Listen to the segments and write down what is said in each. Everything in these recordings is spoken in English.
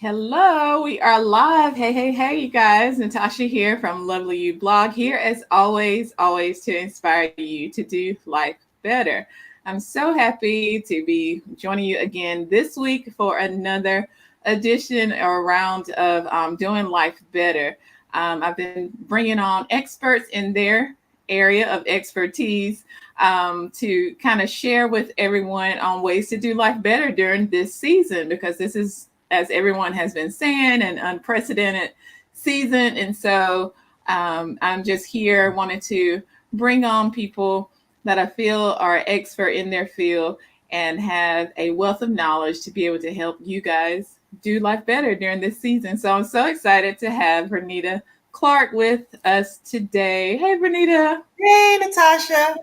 Hello, we are live. Hey, hey, hey, you guys. Natasha here from Lovely You Blog, here as always to inspire you to do life better. I'm so happy to be joining you again this week for another edition or round of doing life better. I've been bringing on experts in their area of expertise to kind of share with everyone on ways to do life better during this season because this is, as everyone has been saying, an unprecedented season. And so I'm just here wanting to bring on people that I feel are expert in their field and have a wealth of knowledge to be able to help you guys do life better during this season. So I'm so excited to have Vernita Clark with us today. Hey, Vernita. Hey, Natasha.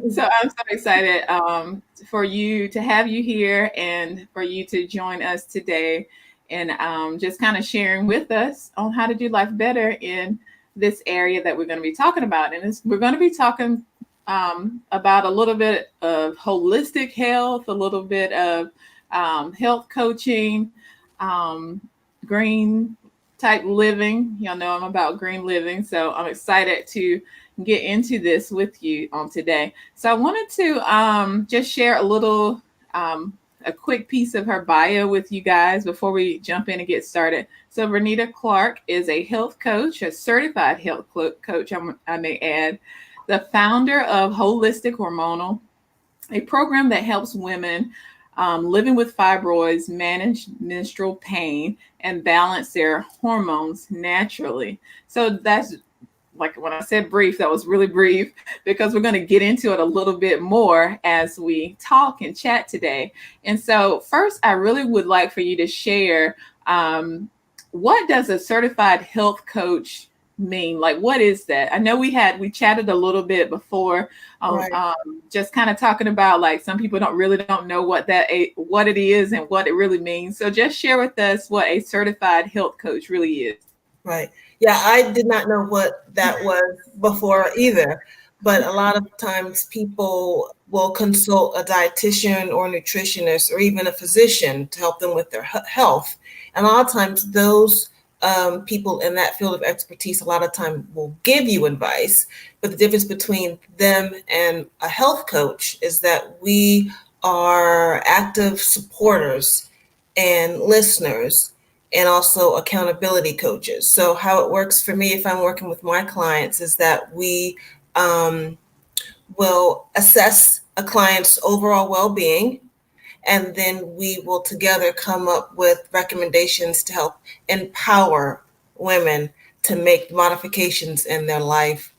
So I'm so excited for you to have you here and for you to join us today and just kind of sharing with us on how to do life better in this area that we're going to be talking about. And we're going to be talking about a little bit of holistic health, a little bit of health coaching, um, green type living. Y'all know I'm about green living. So I'm excited to get into this with you on today. So I wanted to just share a quick piece of her bio with you guys before we jump in and get started. So Vernita Clark is a health coach, a certified health coach, I may add, the founder of Holistic Hormonal, a program that helps women living with fibroids manage menstrual pain and balance their hormones naturally. So that's like when I said brief, that was really brief because we're going to get into it a little bit more as we talk and chat today. And so, first, I really would like for you to share what does a certified health coach mean? Like, what is that? I know we chatted a little bit before, Right. just kind of talking about like some people don't know what it is and what it really means. So, just share with us what a certified health coach really is. Right. Yeah, I did not know what that was before either. But a lot of times people will consult a dietitian or nutritionist or even a physician to help them with their health. And a lot of times those people in that field of expertise a lot of time will give you advice. But the difference between them and a health coach is that we are active supporters and listeners and also accountability coaches. So how it works for me if I'm working with my clients is that we um, will assess a client's overall well-being, and then we will together come up with recommendations to help empower women to make modifications in their life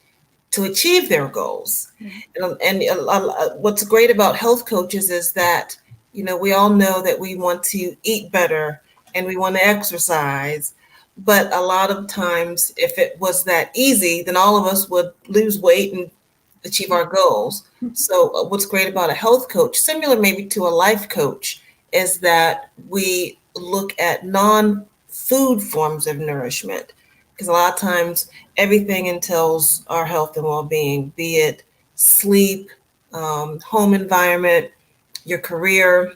to achieve their goals. And what's great about health coaches is that, we all know that we want to eat better and we want to exercise. But a lot of times, if it was that easy, then all of us would lose weight and achieve our goals. So, what's great about a health coach, similar maybe to a life coach, is that we look at non food forms of nourishment. Because a lot of times, everything entails our health and well being, be it sleep, home environment, your career,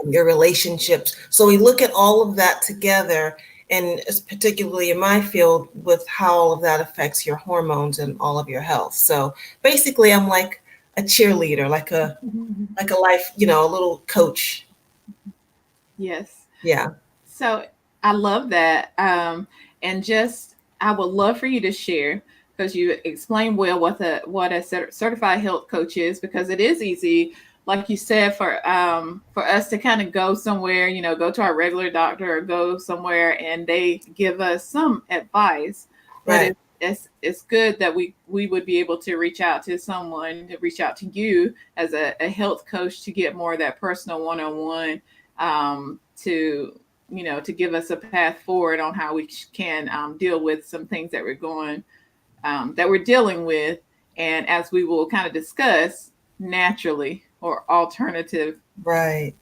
your relationships. So we look at all of that together, and particularly in my field, with how all of that affects your hormones and all of your health. So basically, I'm like a cheerleader, like a life, a little coach. Yes. Yeah. So I love that. And just, I would love for you to share because you explained well what a certified health coach is, because it is easy, like you said, for us to kind of go somewhere, go to our regular doctor or go somewhere and they give us some advice. But Right. it's good that we would be able to reach out to someone, to reach out to you as a health coach to get more of that personal one-on-one, to give us a path forward on how we can deal with some things that we're dealing with, and as we will kind of discuss, naturally or Right.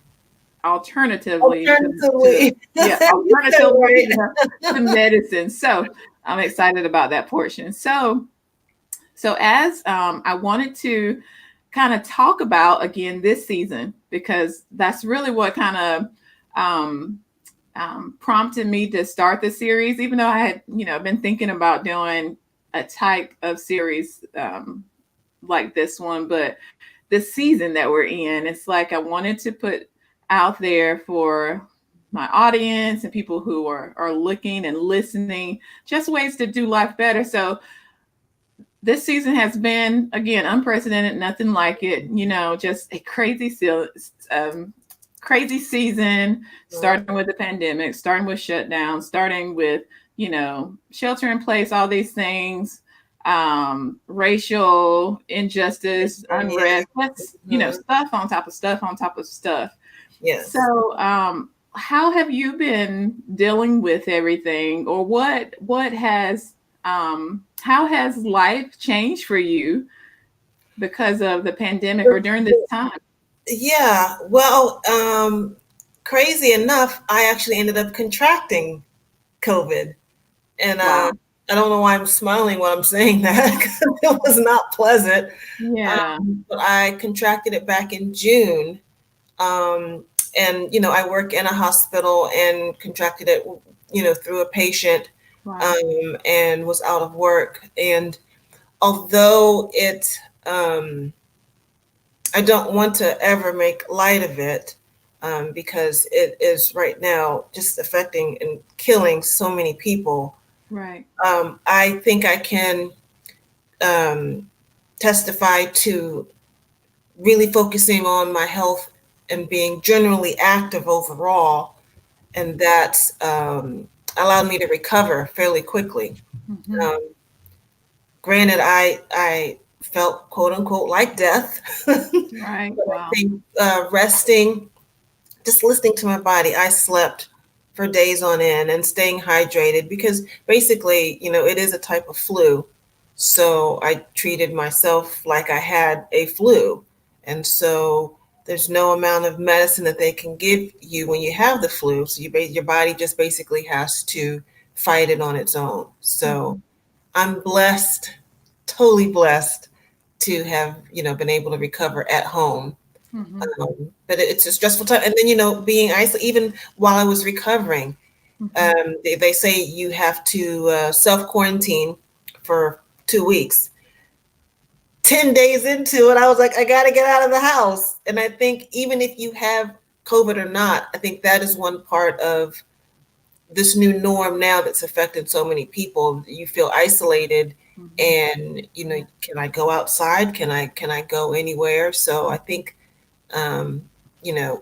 alternatively Alternatively, yeah, you said it alternatively right. to medicine. So I'm excited about that portion. So as I wanted to kind of talk about again this season, because that's really what kind of um, prompted me to start the series, even though I had, been thinking about doing a type of series like this one. But the season that we're in, it's like I wanted to put out there for my audience and people who are looking and listening, just ways to do life better. So this season has been, again, unprecedented, nothing like it. Just a crazy season, starting with the pandemic, starting with shutdown, starting with shelter in place, all these things, racial injustice, Yeah. unrest. That's Mhm. stuff on top of stuff on top of stuff. Yes. So, how have you been dealing with everything, or what has how has life changed for you because of the pandemic or during this time? Yeah. Well, crazy enough, I actually ended up contracting COVID. And Wow. I don't know why I'm smiling when I'm saying that because it was not pleasant. Yeah. But I contracted it back in June. Um, and, I work in a hospital and contracted it, through a patient, Wow. and was out of work. And although um, I don't want to ever make light of it, because it is right now just affecting and killing so many people. Right. I think I can um, testify to really focusing on my health and being generally active overall, and that's allowed me to recover fairly quickly. Hmm. Um, Granted, I felt quote unquote like death, but Right. I Wow. think resting, just listening to my body. I slept for days on end and staying hydrated because basically, it is a type of flu. So I treated myself like I had a flu. And so there's no amount of medicine that they can give you when you have the flu. So your body just basically has to fight it on its own. So Hmm. I'm blessed, totally blessed to have, been able to recover at home. Hmm. But it's a stressful time. And then, being isolated, even while I was recovering, Hmm. they say you have to self quarantine for 2 weeks. 10 days into it, I was like, I got to get out of the house. And I think even if you have COVID or not, I think that is one part of this new norm now that's affected so many people. You feel isolated, Hmm. and Yeah. can I go outside? Can I go anywhere? So I think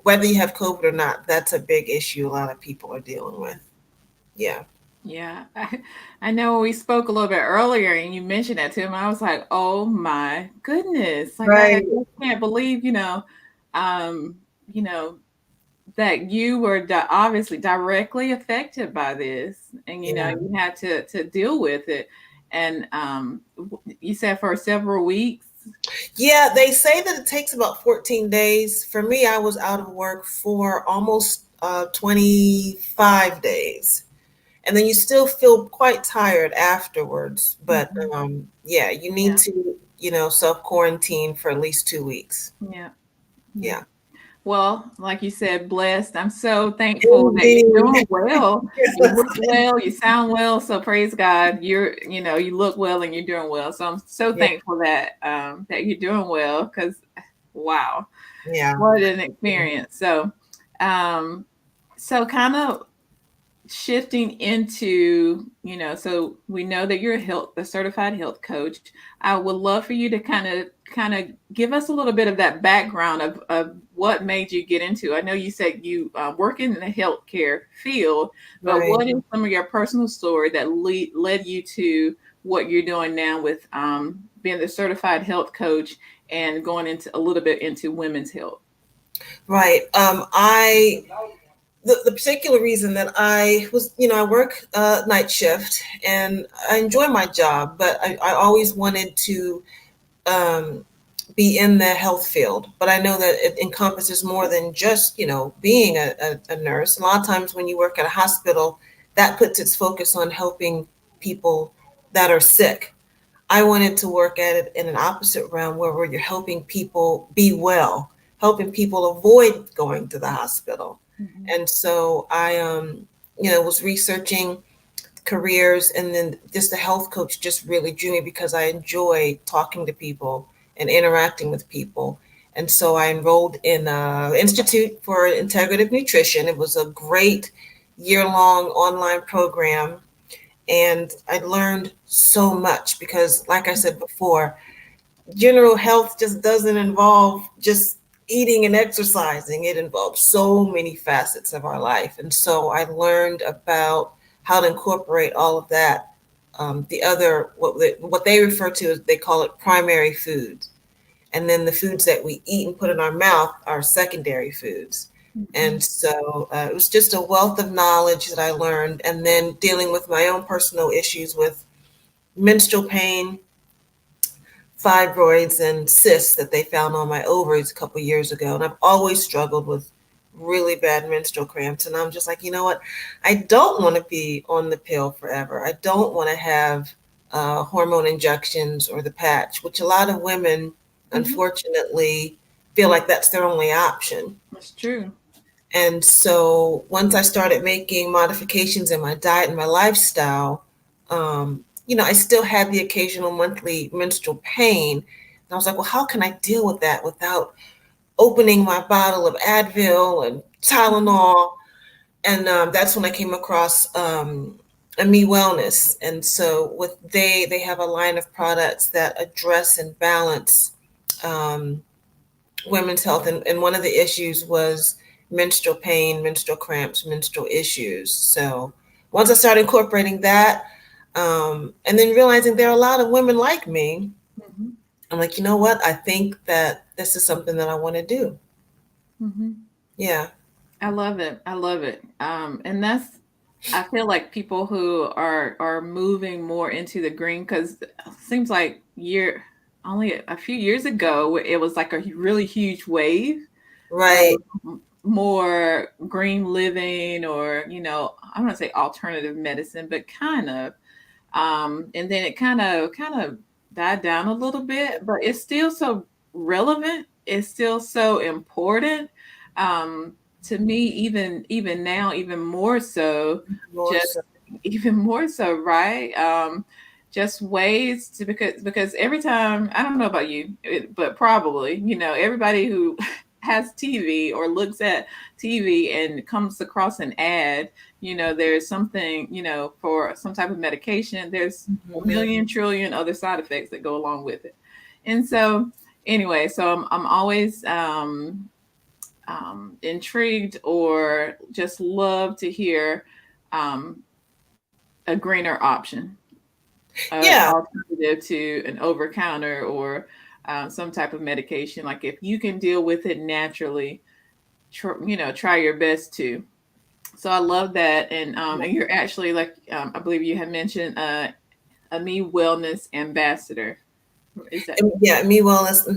whether you have COVID or not, that's a big issue a lot of people are dealing with. Yeah. Yeah, I know we spoke a little bit earlier and you mentioned that to him. I was like, oh my goodness. Like I Right. just can't believe, um, you know, that you were obviously directly affected by this and Yeah. you had to deal with it. And you said for several weeks. Yeah, they say that it takes about 14 days. For me, I was out of work for almost 25 days. And then you still feel quite tired afterwards. But Mhm. yeah, you need Yeah, to, self quarantine for at least 2 weeks. yeah, yeah. Yeah. Well, like you said, blessed. I'm so thankful that you're Indeed. doing well. You look well, you sound well. So praise God. You look well and you're doing well. So I'm so Yeah. thankful that you're doing well because wow, Yeah. what an experience. Um, so kind of shifting into, so we know that you're a certified health coach. I would love for you to kind of give us a little bit of that background of what made you get into. I know you said you work in the healthcare field, but Right. what is some of your personal story that led you to what you're doing now with being the certified health coach and going into a little bit into women's health? Right. The particular reason that I was, I work night shift and I enjoy my job, but I always wanted to um, be in the health field. But I know that it encompasses more than just, being a nurse. A lot of times when you work at a hospital, that puts its focus on helping people that are sick. I wanted to work at it in an opposite realm where you're helping people be well, helping people avoid going to the hospital. Mhm. And so I, was researching careers, and then just the health coach just really drew me because I enjoy talking to people and interacting with people. And so I enrolled in Institute for Integrative Nutrition. It was a great year-long online program, and I learned so much because, like I said before, general health just doesn't involve just eating and exercising. It involves so many facets of our life. And so I learned about how to incorporate all of that. The other, what they refer to as, they call it primary foods. And then the foods that we eat and put in our mouth are secondary foods. And Mhm. so it was just a wealth of knowledge that I learned. And then dealing with my own personal issues with menstrual pain, fibroids and cysts that they found on my ovaries a couple years ago. And I've always struggled with really bad menstrual cramps. And I'm just like, you know what? I don't want to be on the pill forever. I don't want to have hormone injections or the patch, which a lot of women, Mhm. unfortunately, feel like that's their only option. That's true. And so once I started making modifications in my diet and my lifestyle, I still had the occasional monthly menstrual pain. And I was like, well, how can I deal with that without opening my bottle of Advil and Mhm. Tylenol? And that's when I came across Me Wellness. And so they have a line of products that address and balance um, women's health, and one of the issues was menstrual pain, menstrual cramps, menstrual issues. So once I started incorporating that, and then realizing there are a lot of women like me, Mhm. I'm like, you know what? I think that this is something that I want to do. Mhm. Yeah. I love it. I love it. And that's I feel like people who are moving more into the green because it seems like year only a few years ago it was like a really huge wave of Right. more green living or I don't want to say alternative medicine, but kind of. And then it kind of died down a little bit, but it's still so relevant. It's still so important to me, even now, even more so. More Just so. even more so, right? Just ways to because every time I don't know about you, but probably everybody who has TV or looks at TV and comes across an ad, there's something, for some type of medication, there's a Mhm. million trillion other side effects that go along with it. And so, anyway, so I'm always intrigued or just love to hear um, a greener option, an Yeah. alternative to an over counter or some type of medication. Like if you can deal with it naturally, try your best to. So I love that, and you're actually like I believe you had mentioned a Me Wellness ambassador. Is that? Yeah, Me Wellness,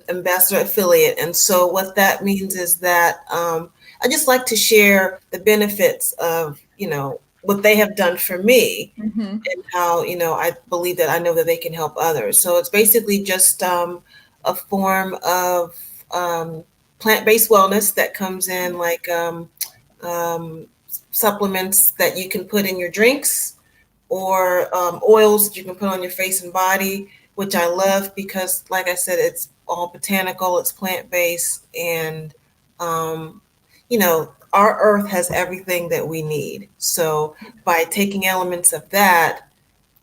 ambassador affiliate. And so what that means is that I just like to share the benefits of, what they have done for me, Mm-hmm. and how, I believe that I know that they can help others. So it's basically just a form of plant-based wellness that comes in like um, supplements that you can put in your drinks, or oils that you can put on your face and body, which I love because, like I said, it's all botanical, it's plant based, and our earth has everything that we need. So by taking elements of that,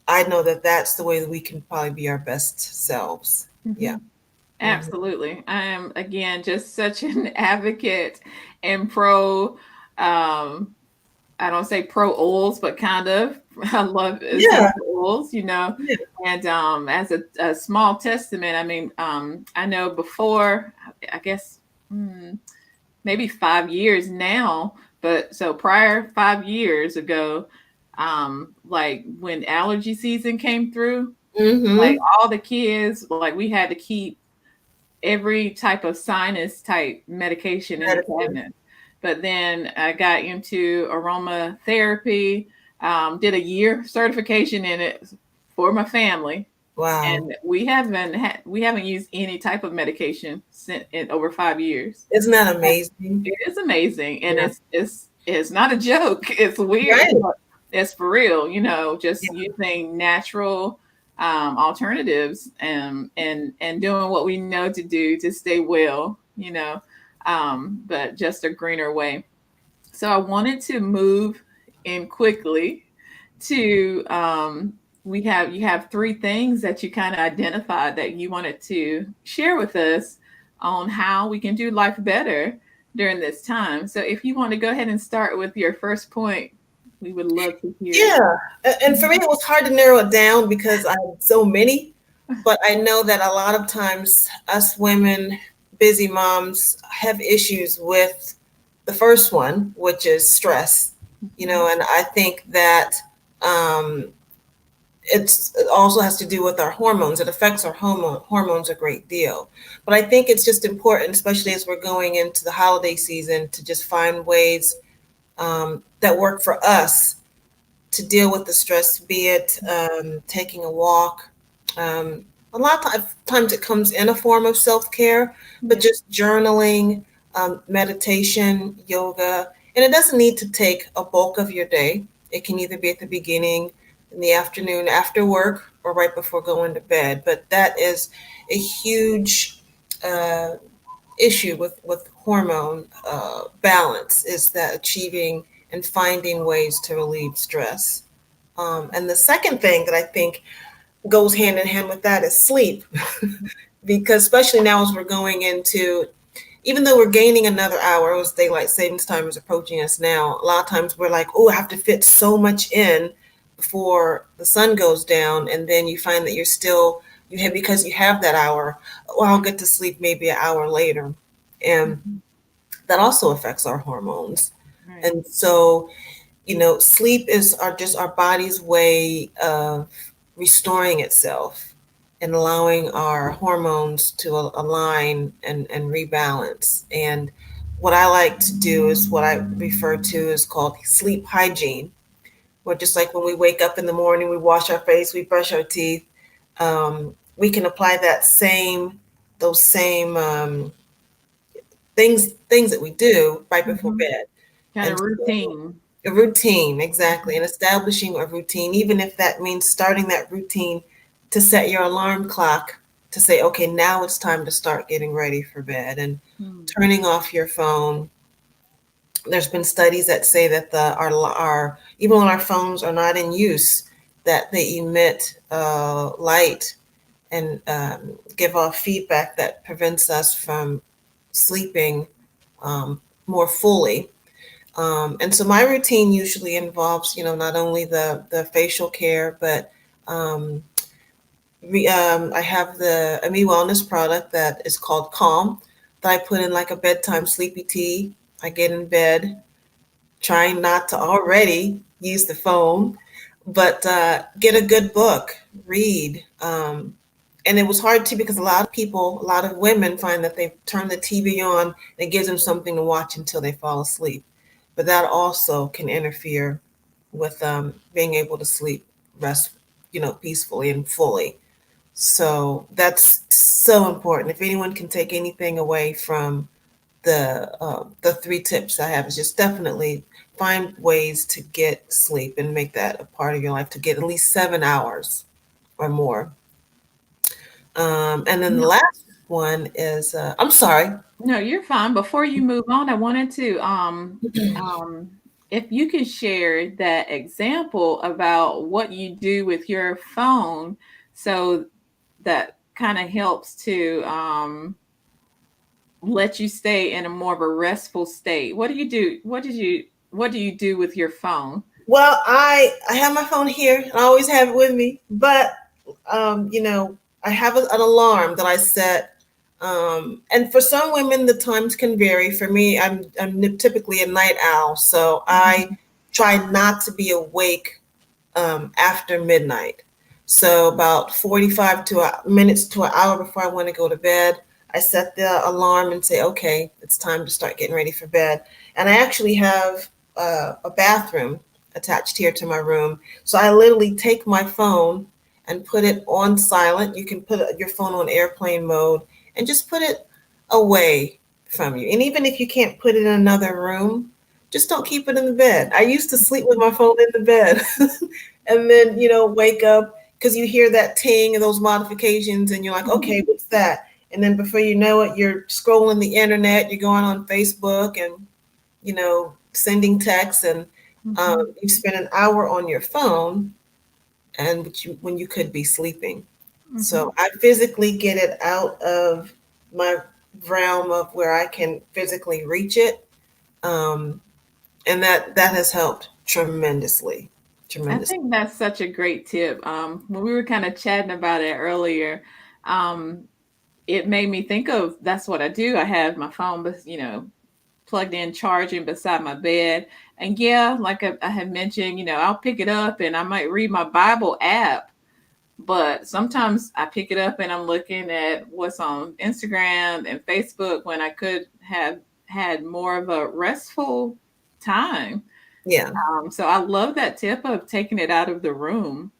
I know that that's the way that we can probably be our best selves. Mm-hmm. Yeah. Mhm. Absolutely. I am again just such an advocate and pro um I don't say pro oils, but kind of. I love Yeah. essential oils. Yeah. And as a small testament, I mean, I know before, I guess maybe 5 years now, but so prior 5 years ago, like when allergy season came through, like Mm-hmm. all the kids, like we had to keep every type of sinus type medication in the Medicine. cabinet. But then I got into aromatherapy, did a year certification in it for my family. Wow. and we haven't used any type of medication since in over 5 years. Isn't that amazing? It is amazing, and Yeah. it's not a joke. It's weird, Right. but it's for real. Just Yeah. using natural alternatives and doing what we know to do to stay well. But just a greener way. So I wanted to move in quickly to we have you have three things that you kind of identified that you wanted to share with us on how we can do life better during this time. So if you want to go ahead and start with your first point, we would love to hear it. Yeah. And for me, it was hard to narrow it down because I had so many. But I know that a lot of times us women, busy moms, have issues with the first one, which is stress. Mhm. And I think that um, it also has to do with our hormones. It affects our hormones a great deal. But I think it's just important, especially as we're going into the holiday season, to just find ways that work for us to deal with the stress, be it taking a walk. A lot of times it comes in a form of self care, but Yeah. just journaling, meditation, yoga. And it doesn't need to take a bulk of your day. It can either be at the beginning, in the afternoon, after work, or right before going to bed. But that is a huge uh, issue with hormone balance, is that achieving and finding ways to relieve stress. And the second thing that I think goes hand in hand with that is sleep, because especially now as we're going into, even though we're gaining another hour as daylight savings time is approaching us now, a lot of times we're like, oh, I have to fit so much in before the sun goes down, and then you find that you have, because you have that hour, well, I'll get to sleep maybe an hour later, and Mhm. that also affects our hormones. Right. And so sleep is our body's way of restoring itself and allowing our hormones to align and rebalance. And what I like to do is what I refer to as called sleep hygiene, where just like when we wake up in the morning, we wash our face, we brush our teeth, we can apply those same things that we do right before Mhm. bed. Kind And of so routine. a routine, exactly, and establishing a routine, even if that means starting that routine to set your alarm clock to say, okay, now it's time to start getting ready for bed, and Hmm. turning off your phone. There's been studies that say that our even when our phones are not in use, that they emit light and give off feedback that prevents us from sleeping more fully. And so my routine usually involves, not only the facial care, but I have a Me Wellness product that is called Calm, that I put in like a bedtime sleepy tea. I get in bed, trying not to already use the phone, but get a good book, read. And it was hard too because a lot of women find that they turn the TV on and it gives them something to watch until they fall asleep. But that also can interfere with being able to sleep, rest, peacefully and fully. So that's so important. If anyone can take anything away from the three tips I have, is just definitely find ways to get sleep and make that a part of your life, to get at least 7 hours or more. And then the No, last one is, I'm sorry. no, you're fine. Before you move on, I wanted to um if you could share that example about what you do with your phone so that kind of helps to let you stay in a more of a restful state. What do you do? What do you do with your phone? Well, I have my phone here and I always have it with me, but I have an alarm that I set. And for some women, the times can vary. For me, I'm typically a night owl, so I Mhm. try not to be awake after midnight. So about 45 minutes to an hour before I want to go to bed, I set the alarm and say, okay, it's time to start getting ready for bed. And I actually have a bathroom attached here to my room. So I literally take my phone and put it on silent. You can put your phone on airplane mode and just put it away from you. And even if you can't put it in another room, just don't keep it in the bed. I used to sleep with my phone in the bed and then, wake up because you hear that ting and those modifications and you're like, okay, what's that? And then before you know it, you're scrolling the internet, you're going on Facebook and, sending texts and Mhm. you spend an hour on your phone and when you could be sleeping. Mhm. So I physically get it out of my realm of where I can physically reach it. Um, and that has helped tremendously, I tremendously. think that's such a great tip. When we were kind of chatting about it earlier, um, it made me think of that's what I do. I have my phone, plugged in, charging beside my bed. And yeah, like I had mentioned, I'll pick it up and I might read my Bible app, but sometimes I pick it up and I'm looking at what's on Instagram and Facebook when I could have had more of a restful time. Yeah, So I love that tip of taking it out of the room.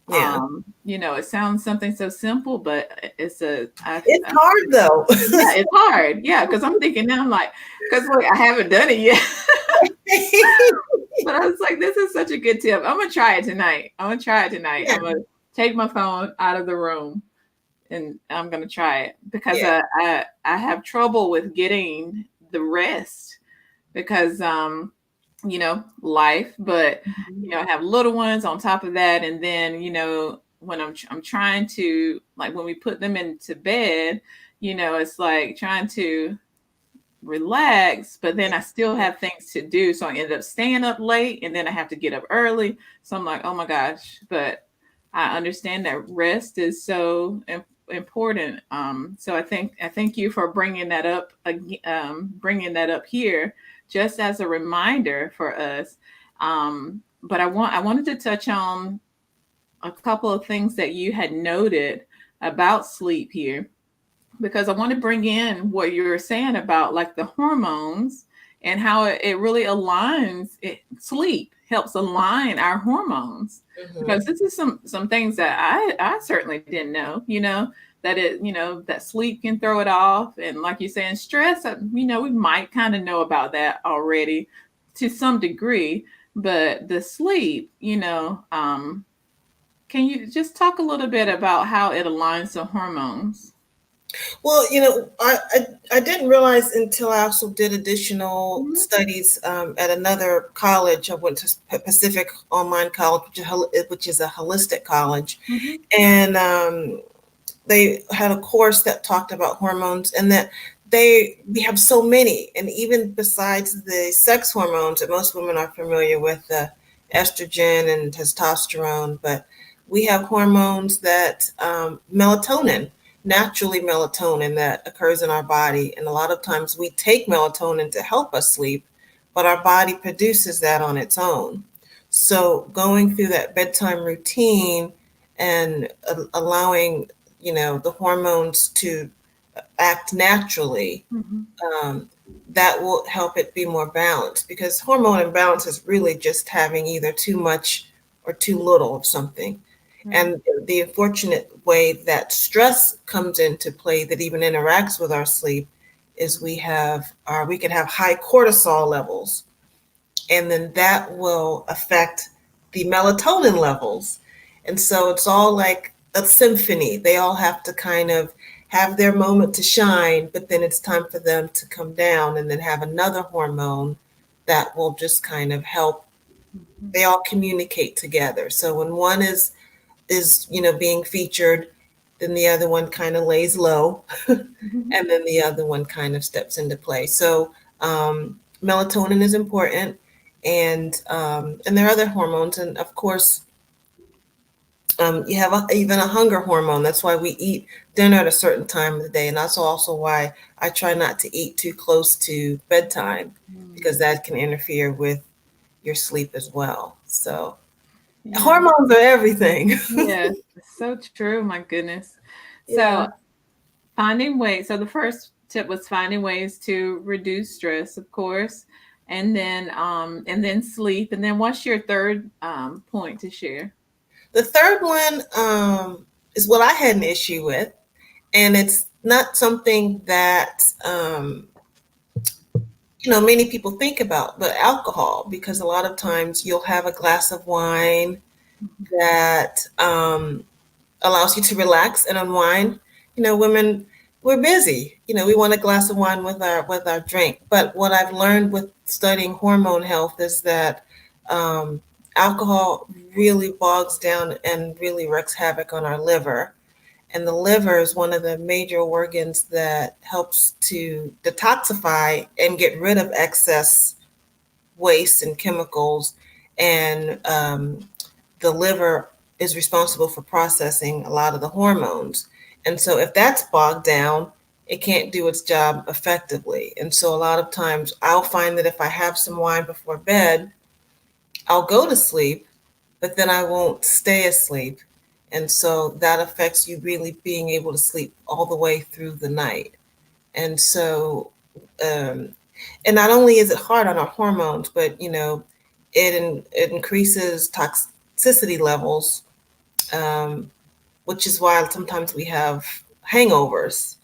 yeah. It sounds something so simple, but It's hard though. yeah, it's hard. Yeah, because I'm thinking now, I'm like, because like I haven't done it yet. But I was like, this is such a good tip. I'm gonna try it tonight. I'm gonna try it tonight. Yeah, I'm gonna take my phone out of the room and I'm gonna try it because yeah, I have trouble with getting the rest because life, but I have little ones on top of that, and then when I'm trying to, like, when we put them into bed, it's like trying to relax, but then I still have things to do. So I ended up staying up late and then I have to get up early. So I'm like, oh my gosh. But I understand that rest is so important. So I thank you for bringing that up here, just as a reminder for us. But I wanted to touch on a couple of things that you had noted about sleep here, because I want to bring in what you were saying about like the hormones and how it really sleep helps align our hormones, hmm because this is some things that I certainly didn't know, that that sleep can throw it off. And like you're saying, stress, we might kind of know about that already to some degree, but the sleep, can you just talk a little bit about how it aligns to hormones? Well, I didn't realize until I also did additional Mhm. studies at another college. I went to Pacific Online College, which is a holistic college, Mhm. and they had a course that talked about hormones and that we have so many, and even besides the sex hormones that most women are familiar with, the estrogen and testosterone, but we have hormones that melatonin, naturally melatonin that occurs in our body, and a lot of times we take melatonin to help us sleep, but our body produces that on its own. So going through that bedtime routine and allowing the hormones to act naturally, Mhm. um, that will help it be more balanced, because hormone imbalance is really just having either too much or too little of something. Right. And the unfortunate way that stress comes into play that even interacts with our sleep is we can have high cortisol levels, and then that will affect the melatonin levels. And so it's all like a symphony. They all have to kind of have their moment to shine, but then it's time for them to come down and then have another hormone that will just kind of help. Mhm. They all communicate together. So when one is being featured, then the other one kind of lays low, Mhm. and then the other one kind of steps into play. So melatonin is important, and there are other hormones, and of course, you have even a hunger hormone. That's why we eat dinner at a certain time of the day, and that's also why I try not to eat too close to bedtime, because Mm. that can interfere with your sleep as well. So Yeah. hormones are everything. Yes. It's so true. My goodness. So Yeah. finding ways. So the first tip was finding ways to reduce stress, of course, and then sleep. And then what's your third point to share? The third one is what I had an issue with, and it's not something that many people think about, but alcohol, because a lot of times you'll have a glass of wine that allows you to relax and unwind. Women, we're busy. We want a glass of wine with our drink. But what I've learned with studying hormone health is that um, alcohol really bogs down and really wreaks havoc on our liver. And the liver is one of the major organs that helps to detoxify and get rid of excess waste and chemicals. And the liver is responsible for processing a lot of the hormones. And so if that's bogged down, it can't do its job effectively. And so a lot of times I'll find that if I have some wine before bed, I'll go to sleep, but then I won't stay asleep. And so that affects you really being able to sleep all the way through the night. And so, and not only is it hard on our hormones, but it increases toxicity levels, um, which is why sometimes we have hangovers,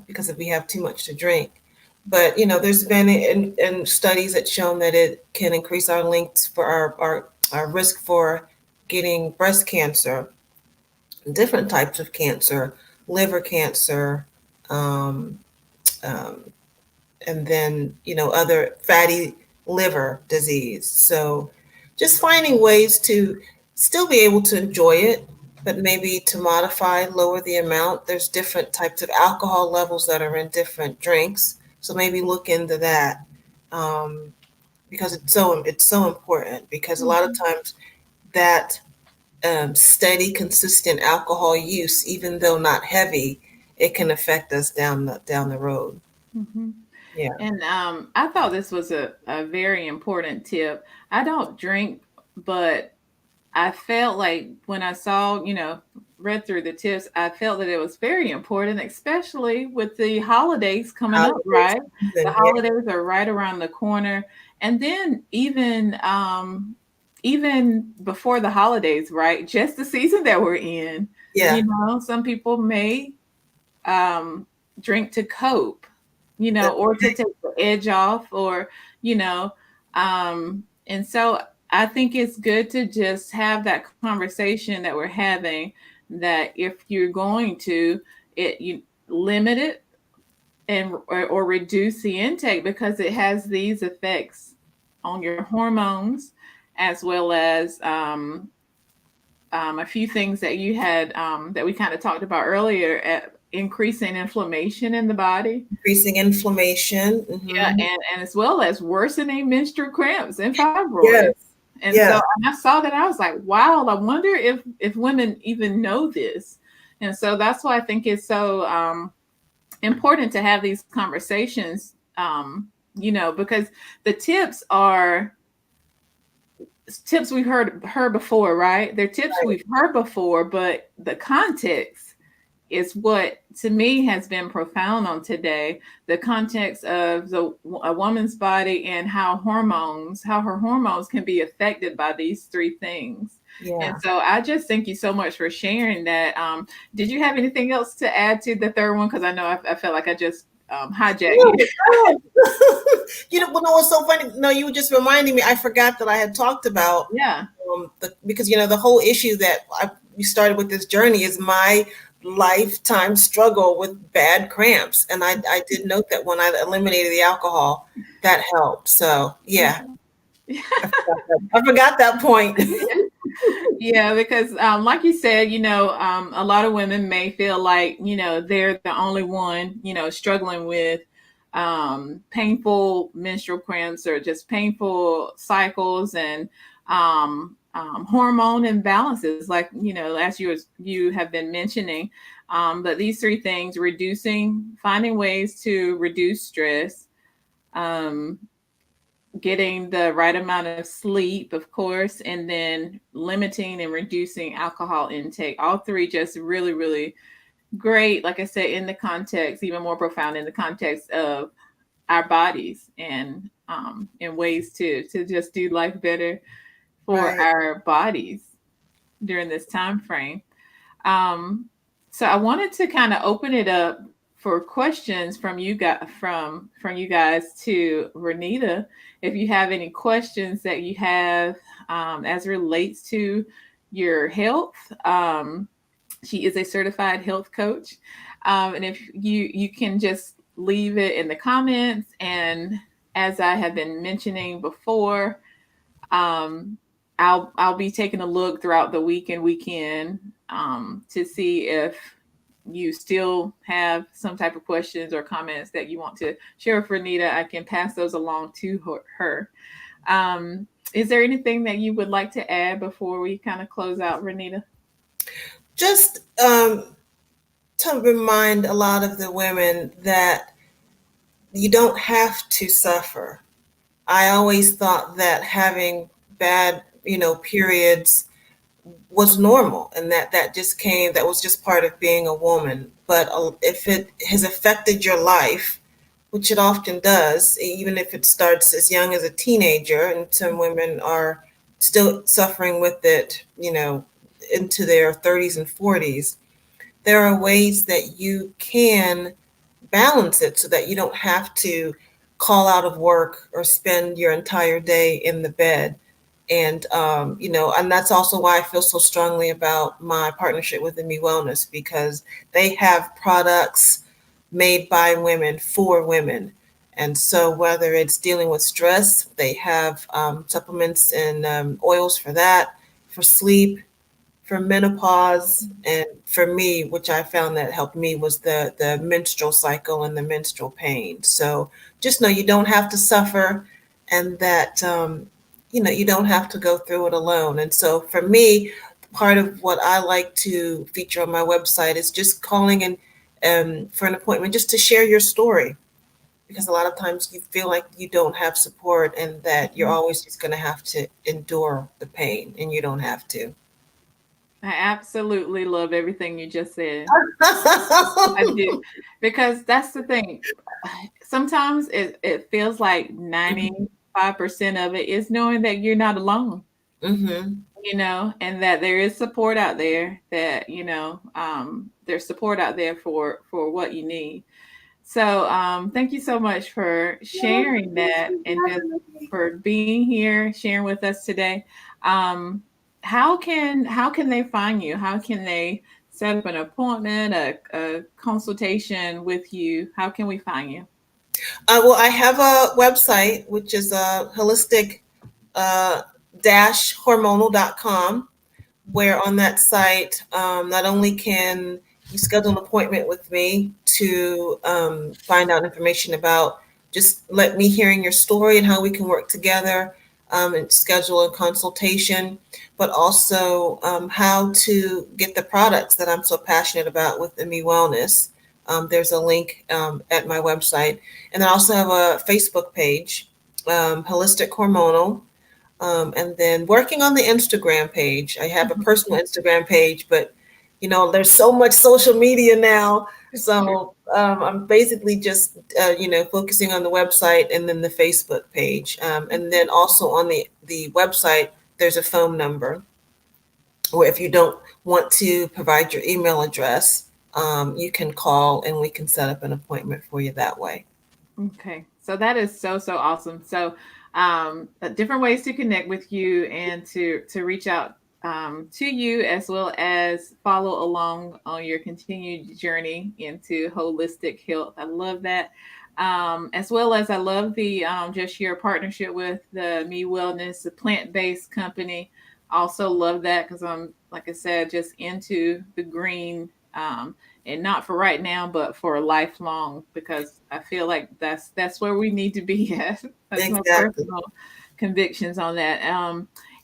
because if we have too much to drink. But there's been in studies that shown that it can increase our links for our risk for getting breast cancer, different types of cancer, liver cancer, um, um, and then other fatty liver disease. So just finding ways to still be able to enjoy it, but maybe to modify, lower the amount. There's different types of alcohol levels that are in different drinks, so maybe look into that, um, because it's so important, because a lot of Mhm. times that steady consistent alcohol use, even though not heavy, it can affect us down the road. Mhm. Yeah. And I thought this was a very important tip. I don't drink, but I felt like when I saw, read through the tips, I felt that it was very important, especially with the holidays coming up, Holiday right? The season, yeah. holidays are right around the corner. And then even before the holidays, right? Just the season that we're in, Yeah, some people may um, drink to cope, that's or to right. take the edge off, or, and so I think it's good to just have that conversation that we're having, that if you're going to you limit it and or reduce the intake, because it has these effects on your hormones, as well as a few things that you had that we kind of talked about earlier, at increasing inflammation in the body. Increasing inflammation. Yeah, Hmm. and as well as worsening menstrual cramps and fibroids. Yes, And so yes, and I saw that, I was like, wow, I wonder if women even know this. And so that's why I think it's so important to have these conversations, because the tips we've heard before, right? They're tips right. we've heard before, but the context is what to me has been profound on today. The context of a woman's body, and how her hormones can be affected by these three things. And Yeah. so I just thank you so much for sharing that. Did you have anything else to add to the third one? Because I know I felt like I just hijacked No, you. no. Well, no, what's so funny? No, you were just reminding me. I forgot that I had talked about Yeah. because the whole issue that we started with this journey is my lifetime struggle with bad cramps, and I did note that when I eliminated the alcohol, that helped. So yeah, I forgot that point. Yeah, because like you said, a lot of women may feel like, they're the only one, struggling with painful menstrual cramps, or just painful cycles, and hormone imbalances, like, as you have been mentioning. But these three things: finding ways to reduce stress, um, getting the right amount of sleep, of course, and then limiting and reducing alcohol intake. All three just really, really great. Like I said, in the context, even more profound in the context of our bodies, and ways to just do life better for Right. our bodies. during this time frame. Um, so I wanted to kind of open it up for questions from you guys to Renita. If you have any questions that you have as relates to your health, she is a certified health coach, and if you can just leave it in the comments. And as I have been mentioning before, um, I'll be taking a look throughout the week and weekend to see if you still have some type of questions or comments that you want to share with Renita. I can pass those along to her. Is there anything that you would like to add before we kind of close out, Renita? Just to remind a lot of the women that you don't have to suffer. I always thought that having bad, periods was normal, and that was just part of being a woman. But if it has affected your life, which it often does, even if it starts as young as a teenager, and some women are still suffering with it, into their 30s and 40s, there are ways that you can balance it so that you don't have to call out of work or spend your entire day in the bed. And that's also why I feel so strongly about my partnership with Me Wellness, because they have products made by women for women. And so whether it's dealing with stress, they have supplements and oils for that, for sleep, for menopause, and for me, which I found that helped me, was the menstrual cycle and the menstrual pain. So just know you don't have to suffer, and that you don't have to go through it alone. And so for me, part of what I like to feature on my website is just calling in for an appointment, just to share your story, because a lot of times you feel like you don't have support and that you're always just going to have to endure the pain, and you don't have to. I absolutely love everything you just said. I do, because that's the thing. Sometimes it feels like 95% of it is knowing that you're not alone, Mm-hmm. and that there is support out there, that, there's support out there for what you need. So thank you so much for sharing that, and just for being here, sharing with us today. Um, how can they find you? How can they set up an appointment, a consultation with you? How can we find you? Well, I have a website, which is holistic uh, hormonal.com, where on that site, not only can you schedule an appointment with me to find out information about just let me hearing your story and how we can work together, and schedule a consultation, but also how to get the products that I'm so passionate about with Me Wellness. There's a link at my website. And I also have a Facebook page, Holistic Hormonal. And then working on the Instagram page. I have a personal Instagram page, but there's so much social media now. So I'm basically just focusing on the website and then the Facebook page. And then also on the website, there's a phone number where if you don't want to provide your email address, you can call and we can set up an appointment for you that way. Okay. So that is so awesome. So different ways to connect with you and to reach out to you, as well as follow along on your continued journey into holistic health. I love that. As well as I love the just your partnership with the Me Wellness, the plant-based company. Also love that, because I'm, like I said, just into the green, and not for right now, but for lifelong, because I feel like that's where we need to be at. That's my Exactly. personal convictions on that.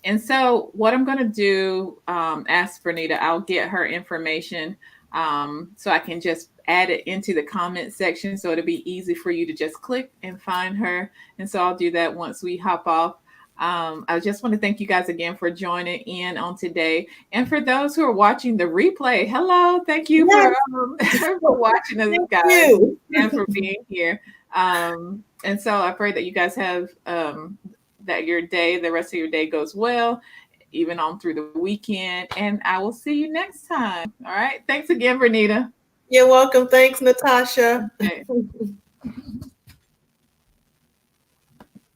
And so what I'm going to do, ask Vernita, I'll get her information, so I can just add it into the comment section, so it'll be easy for you to just click and find her. And so I'll do that once we hop off. I just want to thank you guys again for joining in on today. And for those who are watching the replay, hello, thank you Yes. for for watching us, Thank guys, you. and for being here. And so I pray that you guys have that your day, the rest of your day goes well. even on through the weekend. And I will see you next time. All right. Thanks again, Vernita. You're welcome. Thanks, Natasha. Okay.